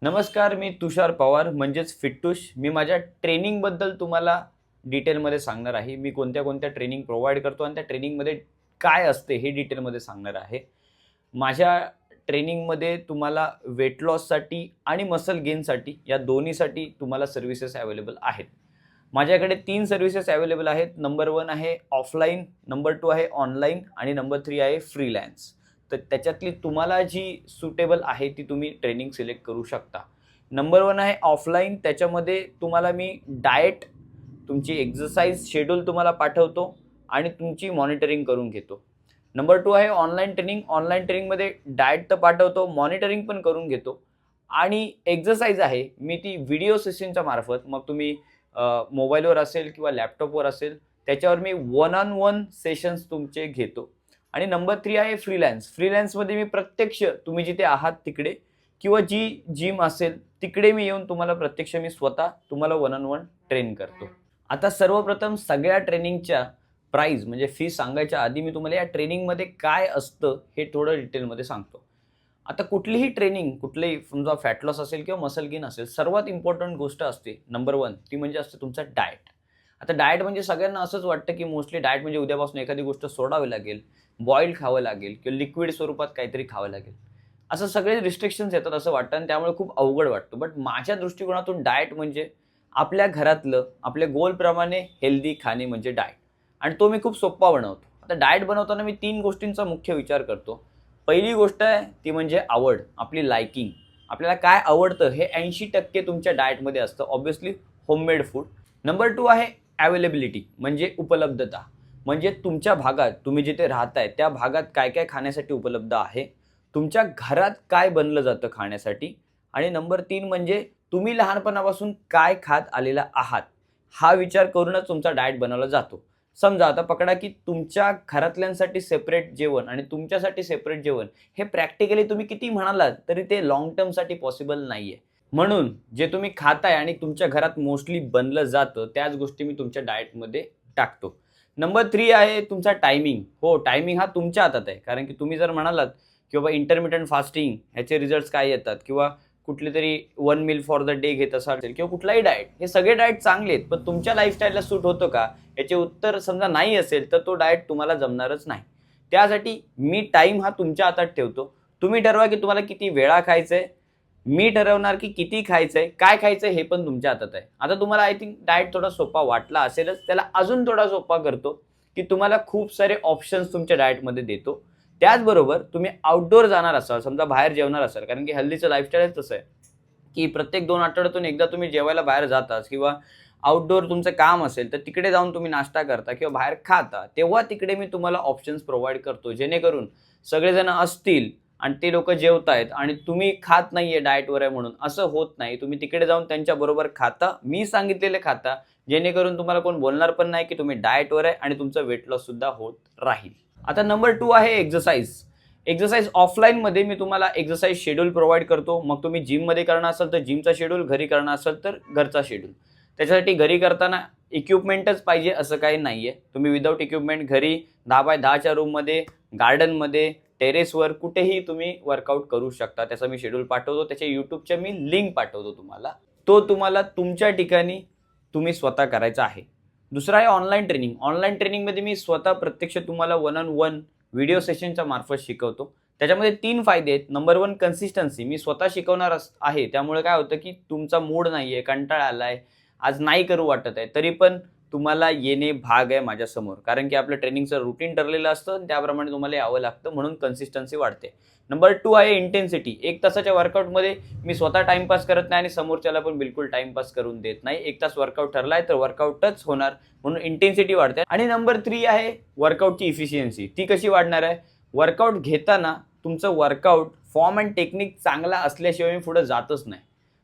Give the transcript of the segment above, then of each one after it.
नमस्कार, मी तुषार पवार म्हणजेच फिट्टूश. मी माझ्या ट्रेनिंगबद्दल तुम्हाला डिटेलमध्ये सांगणार आहे. मी कोणत्या कोणत्या ट्रेनिंग प्रोव्हाइड करतो आणि त्या ट्रेनिंगमध्ये काय असते हे डिटेलमध्ये सांगणार आहे. माझ्या ट्रेनिंगमध्ये तुम्हाला वेट लॉससाठी आणि मसल गेनसाठी या दोन्हीसाठी तुम्हाला सर्व्हिसेस अवेलेबल आहेत. माझ्याकडे 3 सर्व्हिसेस अवेलेबल आहेत. नंबर 1 आहे ऑफलाईन, नंबर 2 आहे ऑनलाईन आणि नंबर 3 आहे फ्रीलान्स. तर त्याच्यातली तुम्हाला जी सुटेबल आहे ती तुम्ही ट्रेनिंग सिलेक्ट करू शकता. नंबर 1 आहे ऑफलाईन. त्याच्यामध्ये तुम्हाला मी डाएट, तुमची एक्सरसाइज शेड्यूल तुम्हाला पाठवतो आणि तुमची मॉनिटरिंग करून घेतो. नंबर 2 आहे ऑनलाईन ट्रेनिंग. ऑनलाईन ट्रेनिंगमध्ये डाएट तर पाठवतो, मॉनिटरिंग पण करून घेतो आणि एक्सरसाइज आहे मी ती व्हिडिओ सेशनच्या मार्फत, मग तुम्ही मोबाईलवर असेल किंवा लॅपटॉपवर असेल त्याच्यावर मी वन ऑन वन सेशन्स तुमचे घेतो. आणि नंबर 3 आहे फ्रीलान्स. फ्रीलान्समध्ये मी प्रत्यक्ष तुम्ही जिथे आहात तिकडे किंवा जी जिम असेल तिकडे मी येऊन तुम्हाला प्रत्यक्ष मी स्वतः तुम्हाला वन ऑन वन ट्रेन करतो. आता सर्वप्रथम सगळ्या ट्रेनिंगच्या प्राईस म्हणजे फीस सांगायच्या आधी मी तुम्हाला या ट्रेनिंगमध्ये काय असतं हे थोडं डिटेलमध्ये सांगतो. आता कुठलीही ट्रेनिंग, कुठलेही समजा फॅट लॉस असेल किंवा मसल गेन असेल, सर्वात इम्पॉर्टंट गोष्ट असते नंबर 1 ती म्हणजे असते तुमचा डाएट. आता डाएट म्हणजे सगळ्यांना असंच वाटतं की मोस्टली डाएट म्हणजे उद्यापासून एखादी गोष्ट सोडावी लागेल, बॉईल खावं लागेल किंवा लिक्विड स्वरूपात काहीतरी खावं लागेल. असं सगळे रिस्ट्रिक्शन्स येतात असं वाटतं आणि त्यामुळे खूप अवघड वाटतं. बट माझ्या दृष्टिकोनातून डाएट म्हणजे आपल्या घरातलं आपल्या गोलप्रमाणे हेल्दी खाणे म्हणजे डाएट आणि तो मी खूप सोप्पा बनवतो. आता डाएट बनवताना मी 3 गोष्टींचा मुख्य विचार करतो. पहिली गोष्ट आहे ती म्हणजे आवड, आपली लायकिंग. आपल्याला काय आवडतं हे 80% तुमच्या डाएटमध्ये असतं. Obviously homemade food. नंबर 2 आहे अवेलेबिलिटी म्हणजे उपलब्धता. म्हणजे तुमच्या भागात तुम्ही जिथे राहताय त्या भागात काय काय खाण्यासाठी उपलब्ध आहे, तुमच्या घरात काय बनलं जातं खाण्यासाठी. आणि नंबर 3 म्हणजे तुम्ही लहानपणापासून काय खात आलेला आहात हा विचार करूनच तुमचा डाएट बनवला जातो. समजा आता पकडा की तुमच्या घरातल्यांसाठी सेपरेट जेवण आणि तुमच्यासाठी सेपरेट जेवण हे प्रॅक्टिकली तुम्ही किती म्हणालात तरी ते लॉंग टर्मसाठी पॉसिबल नाहीये. म्हणून जे तुम्ही खाताय आणि तुमच्या घरात मोस्टली बनलं जातं त्याच गोष्टी मी तुमच्या डाएटमध्ये टाकतो. नंबर 3 आहे तुमचा टायमिंग. हो, टायमिंग हा तुमच्या हातात आहे. कारण की तुम्ही जर म्हणालात की बाबा इंटरमिटंट फास्टिंग ह्याचे रिझल्ट्स काय येतात किंवा कुठली तरी 1 मील फॉर द डे घेत असाल किंवा कुठलाही डाएट, हे सगळे डाएट चांगले आहेत, पण तुमच्या लाईफस्टाईलला सूट होतं का याचे उत्तर समजा नाही असेल तर तो डाएट तुम्हाला जमणारच नाही. त्यासाठी मी टाईम हा तुमच्या हातात ठेवतो. तुम्ही ठरवा की तुम्हाला किती वेळा खायचंय, मी ठरवणार की किती खायचंय, काय खायचंय हे पण तुमच्या हातात आहे. आता तुम्हाला आय थिंक डाएट थोडा सोपा वाटला असेलच, त्याला अजून थोडा सोपा करतो की तुम्हाला खूप सारे ऑप्शन्स तुमच्या डाएटमध्ये देतो. त्याचबरोबर तुम्ही आउटडोर जाणार असाल, समजा बाहेर जेवणार असाल, कारण की हेल्दीचं लाईफस्टाईलच तसं आहे की प्रत्येक 2 आठवड्यातून एकदा तुम्ही जेवायला बाहेर जाताच किंवा आउटडोर तुमचं काम असेल तर तिकडे जाऊन तुम्ही नाश्ता करता किंवा बाहेर खाता, तेव्हा तिकडे मी तुम्हाला ऑप्शन्स प्रोव्हाइड करतो जेणेकरून सगळेजण असतील आणि ते लोक जेवतायत आणि तुम्ही खात नाहीये डाएटवर आहे म्हणून असं होत नाही. तुम्ही तिकडे जाऊन त्यांच्याबरोबर खाता, मी सांगितलेले खाता, जेणेकरून तुम्हाला कोण बोलणार पण नाही की तुम्ही डाएटवर आहे आणि तुमचं वेट लॉस सुद्धा होत राहील. आता नंबर 2 आहे एक्सरसाइज. एक्सरसाइज ऑफलाईनमध्ये मी तुम्हाला एक्सरसाइज शेड्यूल प्रोव्हाइड करतो. मग तुम्ही जिममध्ये करणार असाल तर जिमचा शेड्यूल, घरी करणार असाल तर घरचा शेड्यूल. त्याच्यासाठी घरी करताना इक्विपमेंटच पाहिजे असं काही नाहीये. तुम्ही विदाऊट इक्विपमेंट घरी 10x10च्या रूममध्ये, गार्डनमध्ये, टेरेसवर कुठेही तुम्ही वर्कआउट करू शकता. त्याचा मी शेड्यूल पाठवतो. त्याच्या यूट्यूबच्या मी लिंक पाठवतो तुम्हाला. तो तुम्हाला तुमच्या ठिकाणी तुम्ही स्वतः करायचा आहे. दुसरा आहे ऑनलाईन ट्रेनिंग. ऑनलाईन ट्रेनिंगमध्ये मी स्वतः प्रत्यक्ष तुम्हाला वन ऑन वन व्हिडिओ सेशनच्या मार्फत शिकवतो. त्याच्यामध्ये 3 फायदे आहेत. Number 1 consistency. मी स्वतः शिकवणार आहे त्यामुळे काय होतं की तुमचा मूड नाहीये, कंटाळा आलाय, आज नाही करू वाटत आहे, तरी पण तुम्हाला येणे भाग आहे माझ्यासमोर. कारण की आपलं ट्रेनिंगचं रुटीन ठरलेलं असतं, त्याप्रमाणे तुम्हाला यावं लागतं, म्हणून कन्सिस्टन्सी वाढते. नंबर 2 आहे इंटेन्सिटी. 1 तासाच्या वर्कआउटमध्ये मी स्वतः टाइमपास करत नाही आणि समोरच्याला पण बिलकुल टाइमपास करून देत नाही. 1 तास वर्कआउट ठरलाय तर वर्कआउटच होणार, म्हणून इंटेन्सिटी वाढते. आणि नंबर 3 आहे वर्कआउटची इफिशियन्सी. ती कशी वाढणार आहे? वर्कआउट घेताना तुमचं वर्कआउट फॉर्म अँड टेक्निक चांगला असल्याशिवाय मी पुढे जातच नाही.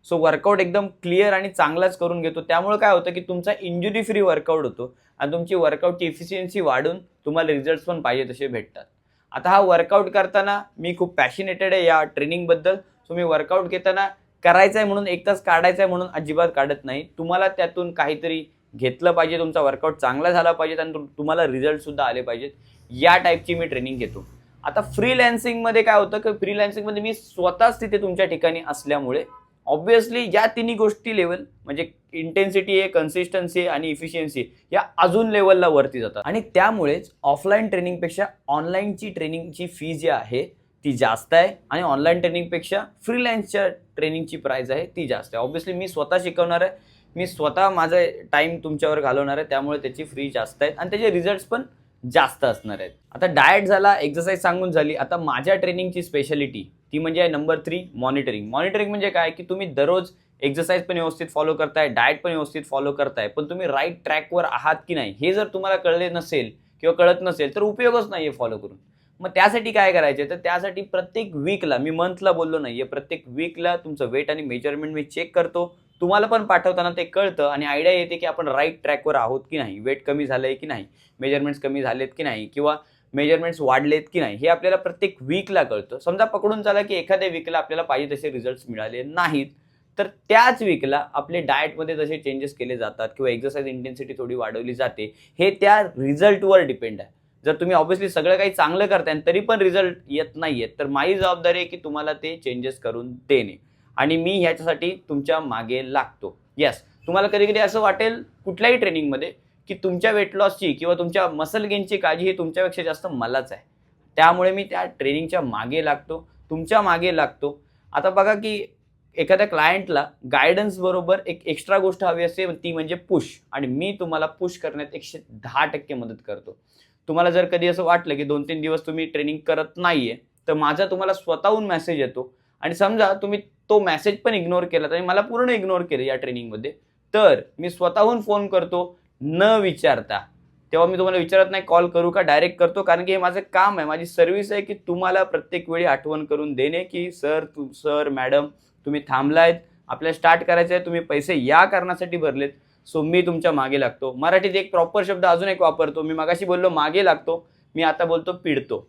सो वर्कआउट एकदम क्लिअर आणि चांगलाच करून घेतो. त्यामुळे काय होतं की तुमचा इंजुरी फ्री वर्कआउट होतो आणि तुमची वर्कआउटची इफिशियन्सी वाढून तुम्हाला रिझल्ट्स पण पाहिजे तसे भेटतात. आता हा वर्कआउट करताना मी खूप पॅशनेटेड आहे या ट्रेनिंगबद्दल. सो मी वर्कआउट घेताना करायचं आहे म्हणून 1 तास काढायचा आहे म्हणून अजिबात काढत नाही. तुम्हाला त्यातून काहीतरी घेतलं पाहिजे, तुमचा वर्कआउट चांगला झाला पाहिजे आणि तुम्हाला रिझल्ट सुद्धा आले पाहिजेत, या टाईपची मी ट्रेनिंग घेतो. आता फ्रीलॅन्सिंगमध्ये काय होतं की फ्रीलॅन्सिंगमध्ये मी स्वतःच तिथे तुमच्या ठिकाणी असल्यामुळे ऑब्व्हियसली या तिन्ही गोष्टी लेवल म्हणजे इंटेन्सिटी आहे, कन्सिस्टन्सी आणि इफिशियन्सी या अजून लेवलला वरती जातात. आणि त्यामुळेच ऑफलाईन ट्रेनिंगपेक्षा ऑनलाईनची ट्रेनिंगची फी जी आहे ती जास्त आहे आणि ऑनलाईन ट्रेनिंगपेक्षा फ्रीलान्सच्या ट्रेनिंगची प्राइस आहे ती जास्त आहे. ऑब्व्हियसली मी स्वतः शिकवणार आहे, मी स्वतः माझा टाइम तुमच्यावर घालवणार आहे, त्यामुळे त्याची फी जास्त आहे आणि त्याचे रिझल्ट्स पण जास्त असणार आहेत. आता डाएट झाला, एक्सरसाइज सांगून झाली. आता माझ्या ट्रेनिंगची स्पेशालिटी ती म्हणजे आहे नंबर 3 मॉनिटरिंग. मॉनिटरिंग म्हणजे काय की तुम्ही दररोज एक्सरसाइज पण व्यवस्थित फॉलो करताय, डाएट पण व्यवस्थित फॉलो करताय, पण तुम्ही राईट ट्रॅकवर आहात की नाही हे जर तुम्हाला कळले नसेल किंवा कळत नसेल तर उपयोगच नाहीये फॉलो करून. मग त्यासाठी काय करायचं तर त्यासाठी प्रत्येक वीकला, मी मंथला बोललो नाहीये, प्रत्येक वीकला तुमचं वेट आणि मेजरमेंट मी चेक करतो. तुम्हाला पण पाठवताना ते कळतं आणि आयडिया येते की आपण राईट ट्रॅकवर आहोत की नाही, वेट कमी झालंय की नाही, मेजरमेंट्स कमी झालेत की नाही किंवा मेजरमेंट्स वाढलेत की नाही हे आपल्याला प्रत्येक वीकला कळतं. समजा पकडून चला की एखाद्या वीकला आपल्याला पाहिजे तसे रिझल्ट्स मिळाले नाहीत तर त्याच वीकला आपले डाएटमध्ये तसे चेंजेस केले जातात किंवा एक्सरसाइज इंटेन्सिटी थोडी वाढवली जाते. हे त्या रिझल्टवर डिपेंड आहे. जर तुम्ही ऑब्व्हियसली सगळं काही चांगलं करताय आणि तरी पण रिझल्ट येत नाहीयेत तर माझी जबाबदारी आहे की तुम्हाला ते चेंजेस करून देणे आणि मी ह्याच्यासाठी तुमच्या मागे लागतो. येस, तुम्हाला कधी कधी असं वाटेल कुठल्याही ट्रेनिंगमध्ये की तुमच्या वेट लॉसची किंवा तुमच्या मसल गेनची काळजी ही तुमच्यापेक्षा जास्त मलाच आहे, त्यामुळे मी त्या ट्रेनिंगच्या मागे लागतो, तुमच्या मागे लागतो. आता बघा की एखाद्या क्लायंटला गायडन्स बरोबर एक एक्स्ट्रा गोष्ट हवी असते ती म्हणजे पुश, आणि मी तुम्हाला पुश करण्यात 110% मदत करतो. तुम्हाला जर कधी असं वाटलं की 2-3 दिवस तुम्ही ट्रेनिंग करत नाहीये तर माझा तुम्हाला स्वतःहून मेसेज येतो आणि समजा तुम्ही तो मेसेज पण इग्नोर केला आणि मला पूर्ण इग्नोर केलं या ट्रेनिंगमध्ये तर मी स्वतःहून फोन करतो न विचारता. तेव्हा मी तुम्हाला विचारत नाही कॉल करू का, डायरेक्ट करतो, कारण की हे माझं काम आहे, माझी सर्व्हिस आहे की तुम्हाला प्रत्येक वेळी आठवण करून देणे की सर मॅडम तुम्ही थांबलायत, आपल्याला स्टार्ट करायचं आहे, तुम्ही पैसे या कारणासाठी भरलेत, सो मी तुमच्या मागे लागतो. मराठीत एक प्रॉपर शब्द अजून एक वापरतो, मी मगाशी बोललो मागे लागतो, मी आता बोलतो पिडतो.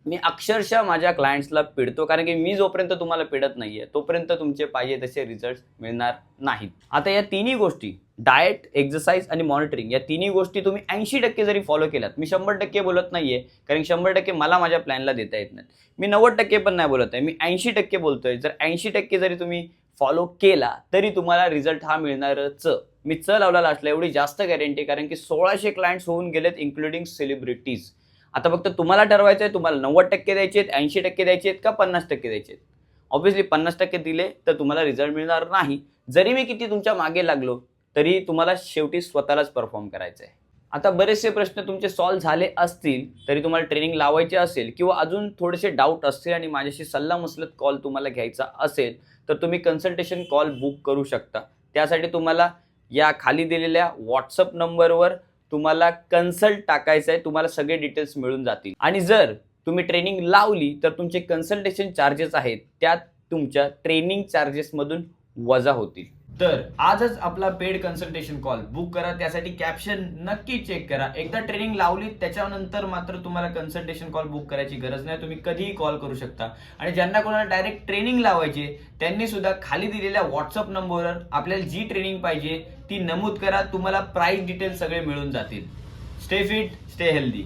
मी अक्षरशः माझ्या क्लायंट्सला पिडतो, कारण की मी जोपर्यंत तुम्हाला पिडत नाहीये तोपर्यंत तुमचे पाहिजे तसे रिझल्ट मिळणार नाहीत. आता या तिन्ही गोष्टी डाएट, एक्सरसाइज आणि मॉनिटरिंग या तिन्ही गोष्टी तुम्ही 80% जरी फॉलो केल्यात, मी 100% बोलत नाहीये कारण 100% मला माझ्या प्लॅनला देता येत नाही, मी 90% पण नाही बोलत आहे, मी 80% बोलतोय. जर 80% जरी तुम्ही फॉलो केला तरी तुम्हाला रिझल्ट हा मिळणारच. मी लावला लास्टला एवढी जास्त गॅरंटी, कारण की 1600 क्लायंट्स होऊन गेलेत इन्क्लुडिंग सेलिब्रिटीज. आता फक्त तुम्हाला ठरवायचं आहे तुम्हाला 90% द्यायचे आहेत, 80% द्यायचे आहेत का 50% द्यायचे आहेत. ऑब्व्हियसली 50% दिले तर तुम्हाला रिझल्ट मिळणार नाही. जरी मी किती तुमच्या मागे लागलो तरी तुम्हाला शेवटी स्वतःलाच परफॉर्म करायचं आहे. आता बरेचसे प्रश्न तुमचे सॉल्व्ह झाले असतील तरी तुम्हाला ट्रेनिंग लावायची असेल किंवा अजून थोडेसे डाऊट असतील आणि माझ्याशी सल्लामसलत कॉल तुम्हाला घ्यायचा असेल तर तुम्ही कन्सल्टेशन कॉल बुक करू शकता. त्यासाठी तुम्हाला या खाली दिलेल्या व्हॉट्सअप नंबरवर तुम्हाला कन्सल्ट टाकायचं आहे, तुम्हाला सगळे डिटेल्स मिळून जातील. आणि जर तुम्ही ट्रेनिंग लावली तर तुमचे कन्सल्टेशन चार्जेस आहेत त्यात तुमच्या ट्रेनिंग चार्जेसमधून वजा होतील. तर आजच आपला पेड कन्सल्टेशन कॉल बुक करा. त्यासाठी कॅप्शन नक्की चेक करा. एकदा ट्रेनिंग लावली त्याच्यानंतर मात्र तुम्हाला कन्सल्टेशन कॉल बुक करायची गरज नाही, तुम्ही कधीही कॉल करू शकता. आणि ज्यांना कोणाला डायरेक्ट ट्रेनिंग लावायची त्यांनी सुद्धा खाली दिलेल्या व्हॉट्सअप नंबरवर आपल्याला जी ट्रेनिंग पाहिजे ती नमूद करा, तुम्हाला प्राइस डिटेल्स सगळे मिळून जातील. Stay fit, stay healthy.